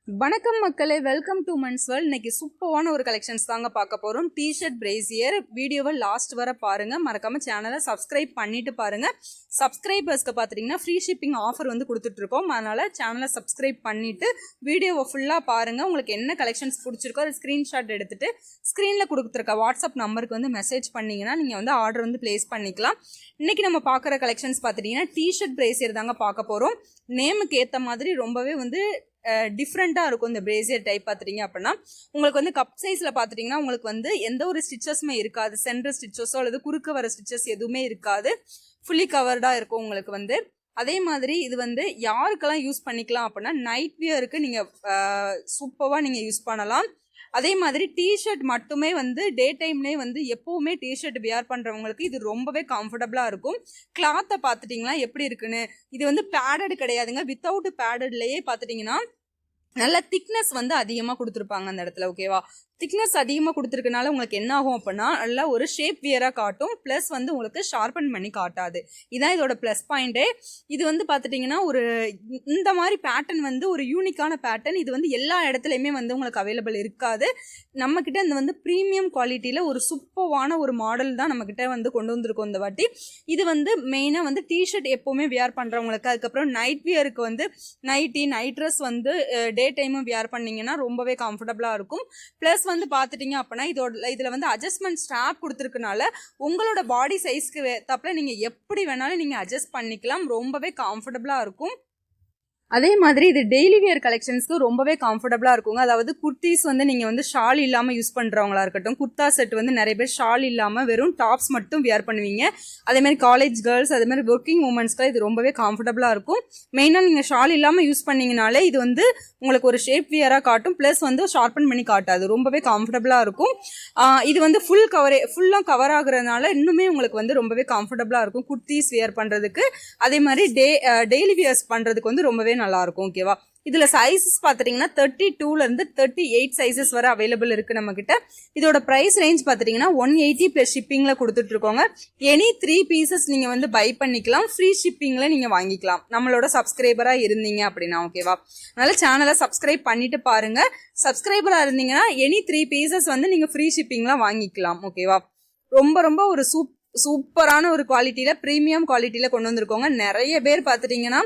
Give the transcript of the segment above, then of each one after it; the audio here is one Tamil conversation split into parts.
வணக்கம் மக்களே, வெல்கம் டு மென்ஸ் வேர்ல்ட். இன்னைக்கு சூப்பரான ஒரு கலெக்ஷன்ஸ் தாங்க பார்க்க போகிறோம். டிஷர்ட் பிரேசியர் வீடியோவை லாஸ்ட் வர பாருங்கள். மறக்காமல் சேனலை சப்ஸ்கிரைப் பண்ணிட்டு பாருங்கள். சப்ஸ்கிரைபர்ஸ்க்கு பார்த்துட்டிங்கன்னா ஃப்ரீ ஷிப்பிங் ஆஃபர் வந்து கொடுத்துட்ருக்கோம். அதனால் சேனலை சப்ஸ்கிரைப் பண்ணிவிட்டு வீடியோவை ஃபுல்லாக பாருங்கள். உங்களுக்கு என்ன கலெக்ஷன்ஸ் பிடிச்சிருக்கோ அது ஸ்க்ரீன்ஷாட் எடுத்துகிட்டு ஸ்க்ரீனில் கொடுத்துருக்க வாட்ஸ்அப் நம்பருக்கு வந்து மெசேஜ் பண்ணிங்கன்னா நீங்கள் வந்து ஆர்டர் வந்து ப்ளேஸ் பண்ணிக்கலாம். இன்றைக்கி நம்ம பார்க்குற கலெக்ஷன்ஸ் பார்த்துட்டிங்கன்னா டிஷர்ட் பிரேசியர் தாங்க பார்க்க போகிறோம். நேமுக்கு ஏற்ற மாதிரி ரொம்பவே வந்து டிஃப்ரெண்ட்டாக இருக்கும் இந்த பிரேசியர் டைப். பார்த்துட்டிங்க அப்படின்னா உங்களுக்கு வந்து கப் சைஸில் பார்த்துட்டிங்கன்னா உங்களுக்கு வந்து எந்த ஒரு ஸ்டிச்சஸுமே இருக்காது. சென்டர் ஸ்டிச்சஸோ அல்லது குறுக்க வர ஸ்டிச்சஸ் எதுவுமே இருக்காது. ஃபுல்லி கவர்டாக இருக்கும் உங்களுக்கு வந்து. அதே மாதிரி இது வந்து யாருக்கெல்லாம் யூஸ் பண்ணிக்கலாம் அப்படின்னா நைட் வியருக்கு நீங்கள் சூப்பராக நீங்கள் யூஸ் பண்ணலாம். அதே மாதிரி டிஷர்ட் மட்டுமே வந்து டே டைம்லேயே வந்து எப்போவுமே டிஷர்ட் வியர் பண்ணுறவங்களுக்கு இது ரொம்பவே கம்ஃபர்டபுளாக இருக்கும். கிளாத்தை பார்த்துட்டிங்களா எப்படி இருக்குன்னு. இது வந்து பேடட் கிடையாதுங்க. வித்தவுட் பேடட்லேயே பார்த்துட்டிங்கன்னா நல்ல திக்னஸ் வந்து அதிகமாக கொடுத்துருப்பாங்க அந்த இடத்துல. ஓகேவா, திக்னஸ் அதிகமாக கொடுத்துருக்கனால உங்களுக்கு என்ன ஆகும் அப்படின்னா நல்லா ஒரு ஷேப் வியராக காட்டும். ப்ளஸ் வந்து உங்களுக்கு ஷார்பன் பண்ணி காட்டாது. இதான் இதோட ப்ளஸ் பாயிண்ட்டே. இது வந்து பார்த்துட்டிங்கன்னா ஒரு இந்த மாதிரி பேட்டர்ன் வந்து ஒரு யூனிக்கான பேட்டர்ன். இது வந்து எல்லா இடத்துலையுமே வந்து உங்களுக்கு அவைலபிள் இருக்காது. நம்மக்கிட்ட இந்த வந்து ப்ரீமியம் குவாலிட்டியில் ஒரு சூப்பரான ஒரு மாடல் தான் நம்மக்கிட்ட வந்து கொண்டு வந்திருக்கோம் இந்த வாட்டி. இது வந்து மெயினாக வந்து டிஷர்ட் எப்போவுமே வியர் பண்ணுறவங்களுக்கு, அதுக்கப்புறம் நைட் வியருக்கு வந்து நைட் ட்ரெஸ் வந்து டே டைமும் வியர் பண்ணிங்கன்னா ரொம்பவே கம்ஃபர்டபுளாக இருக்கும். ப்ளஸ் வந்து பார்த்துட்டிங்க அப்படின்னா இதில் வந்து அட்ஜஸ்ட்மெண்ட் ஸ்ட்ராப் கொடுத்துருக்கனால உங்களோட பாடி சைஸ்க்கு தப்பில் நீங்கள் எப்படி வேணாலும் நீங்கள் அட்ஜஸ்ட் பண்ணிக்கலாம். ரொம்பவே கம்ஃபர்டபுளாக இருக்கும். அதே மாதிரி இது டெய்லி வியர் கலெக்ஷன்ஸ்க்கு ரொம்பவே கம்ஃபர்டபுளாக இருக்குங்க. அதாவது குர்த்திஸ் வந்து நீங்கள் வந்து ஷால் இல்லாமல் யூஸ் பண்ணுறவங்களா இருக்கட்டும், குர்த்தா செட் வந்து நிறைய பேர் ஷால் இல்லாமல் வெறும் டாப்ஸ் மட்டும் வியர் பண்ணுவீங்க. அதேமாதிரி காலேஜ் கேர்ள்ஸ், அதேமாதிரி ஒர்க்கிங் உமன்ஸ்க்கு இது ரொம்பவே கம்ஃபர்டபுளாக இருக்கும். மெயினாக நீங்கள் ஷால் இல்லாமல் யூஸ் பண்ணிங்கனாலே இது வந்து உங்களுக்கு ஒரு ஷேப் வியராக காட்டும். ப்ளஸ் வந்து ஷார்பன் பண்ணி காட்டாது. ரொம்பவே கம்ஃபர்டபுளாக இருக்கும். இது வந்து ஃபுல்லாக கவர் ஆகுறதுனால இன்னுமே உங்களுக்கு வந்து ரொம்பவே கம்ஃபர்டபுளாக இருக்கும் குர்த்திஸ் வியர் பண்ணுறதுக்கு. அதே மாதிரி டெய்லி வியர்ஸ் பண்ணுறதுக்கு வந்து ரொம்பவே நல்லா இருக்கும். ஓகேவா, இதுல சைஸஸ் பாத்துட்டீங்கன்னா 32ல இருந்து 38 சைஸஸ் வரை அவைலபிள் இருக்கு நம்ம கிட்ட. இதோட பிரைஸ் ரேஞ்ச் பாத்துட்டீங்கன்னா 180 பிளஸ் ஷிப்பிங்ல கொடுத்துட்டு இருக்கோங்க. எனி 3 பீசஸ் நீங்க வந்து பை பண்ணிக்கலாம். ஃப்ரீ ஷிப்பிங்ல நீங்க வாங்கிக்கலாம் நம்மளோட சப்ஸ்கிரைபரா இருந்தீங்க அப்படின்னா. ஓகேவா, அதனால சேனலை சப்ஸ்கிரைப் பண்ணிட்டு பாருங்க. சப்ஸ்கிரைபரா இருந்தீங்கன்னா எனி 3 பீசஸ் வந்து நீங்க ஃப்ரீ ஷிப்பிங்ல வாங்கிக்கலாம். ஓகேவா, ரொம்ப ஒரு சூப்பரான ஒரு குவாலிட்டியில் ப்ரீமியம் குவாலிட்டியில் கொண்டு வந்திருக்கோங்க. நிறைய பேர் பார்த்துட்டிங்கன்னா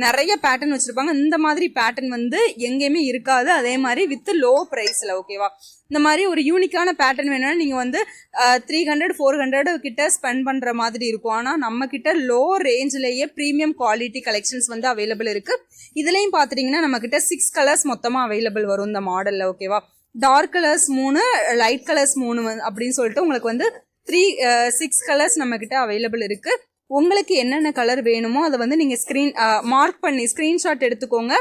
நிறைய பேட்டர்ன் வச்சுருப்பாங்க. இந்த மாதிரி பேட்டர்ன் வந்து எங்கேயுமே இருக்காது. அதே மாதிரி வித் லோ ப்ரைஸில். ஓகேவா, இந்த மாதிரி ஒரு யூனிக்கான பேட்டர்ன் வேணும்னா நீங்கள் வந்து 300-400 கிட்ட ஸ்பெண்ட் பண்ணுற மாதிரி இருக்கும். ஆனால் நம்ம கிட்ட லோ ரேஞ்சிலேயே ப்ரீமியம் குவாலிட்டி கலெக்ஷன்ஸ் வந்து அவைலபிள் இருக்குது. இதுலேயும் பார்த்துட்டிங்கன்னா நம்மக்கிட்ட 6 கலர்ஸ் மொத்தமாக அவைலபிள் வரும் இந்த மாடலில். ஓகேவா, டார்க் கலர்ஸ் 3, லைட் கலர்ஸ் 3 அப்படின்னு சொல்லிட்டு உங்களுக்கு வந்து 6 கலர்ஸ் நம்ம கிட்ட அவைலபிள் இருக்கு. உங்களுக்கு என்னென்ன கலர் வேணுமோ அதை வந்து நீங்க மார்க் பண்ணி ஸ்கிரீன்ஷாட் எடுத்துக்கோங்க.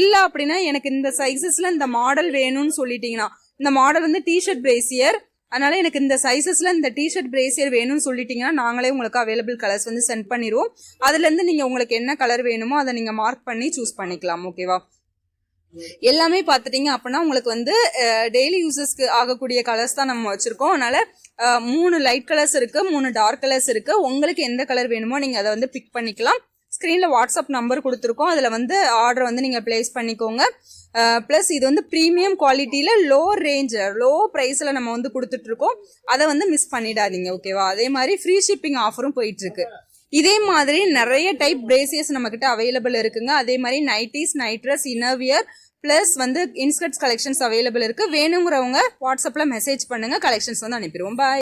இல்ல அப்படின்னா எனக்கு இந்த சைசஸ்ல இந்த மாடல் வேணும்னு சொல்லிட்டீங்கன்னா, இந்த மாடல் வந்து டிஷர்ட் பிரேசியர், அதனால எனக்கு இந்த சைசஸ்ல இந்த டிஷர்ட் பிரேசியர் வேணும்னு சொல்லிட்டீங்கன்னா நாங்களே உங்களுக்கு அவைலபிள் கலர்ஸ் வந்து சென்ட் பண்ணிடுவோம். அதுல இருந்து நீங்க உங்களுக்கு என்ன கலர் வேணுமோ அதை நீங்க மார்க் பண்ணி சூஸ் பண்ணிக்கலாம். ஓகேவா, எல்லாமே பார்த்துட்டிங்க அப்படின்னா உங்களுக்கு வந்து டெய்லி யூசஸ்க்கு ஆகக்கூடிய கலர்ஸ் தான் நம்ம வச்சுருக்கோம். அதனால் 3 லைட் கலர்ஸ் இருக்குது, 3 டார்க் கலர்ஸ் இருக்குது. உங்களுக்கு எந்த கலர் வேணுமோ நீங்கள் அதை வந்து பிக் பண்ணிக்கலாம். ஸ்க்ரீனில் வாட்ஸ்அப் நம்பர் கொடுத்துருக்கோம். அதில் வந்து ஆர்டர் வந்து நீங்கள் ப்ளேஸ் பண்ணிக்கோங்க. ப்ளஸ் இது வந்து ப்ரீமியம் குவாலிட்டியில் லோ ப்ரைஸில் நம்ம வந்து கொடுத்துட்ருக்கோம். அதை வந்து மிஸ் பண்ணிடாதீங்க. ஓகேவா, அதே மாதிரி ஃப்ரீ ஷிப்பிங் ஆஃபரும் போயிட்டுருக்கு. இதே மாதிரி நிறைய டைப் பிரேசியர்ஸ் நம்மக்கிட்ட அவைலபிள் இருக்குங்க. அதே மாதிரி nighties, night dress, innerwear plus வந்து இன்ஸ்கர்ட்ஸ் கலெக்ஷன்ஸ் அவைலபிள் இருக்குது. வேணுங்கிறவங்க வாட்ஸ்அப்பில் மெசேஜ் பண்ணுங்கள், கலெக்ஷன்ஸ் வந்து அனுப்பிடுவோம். பாய்.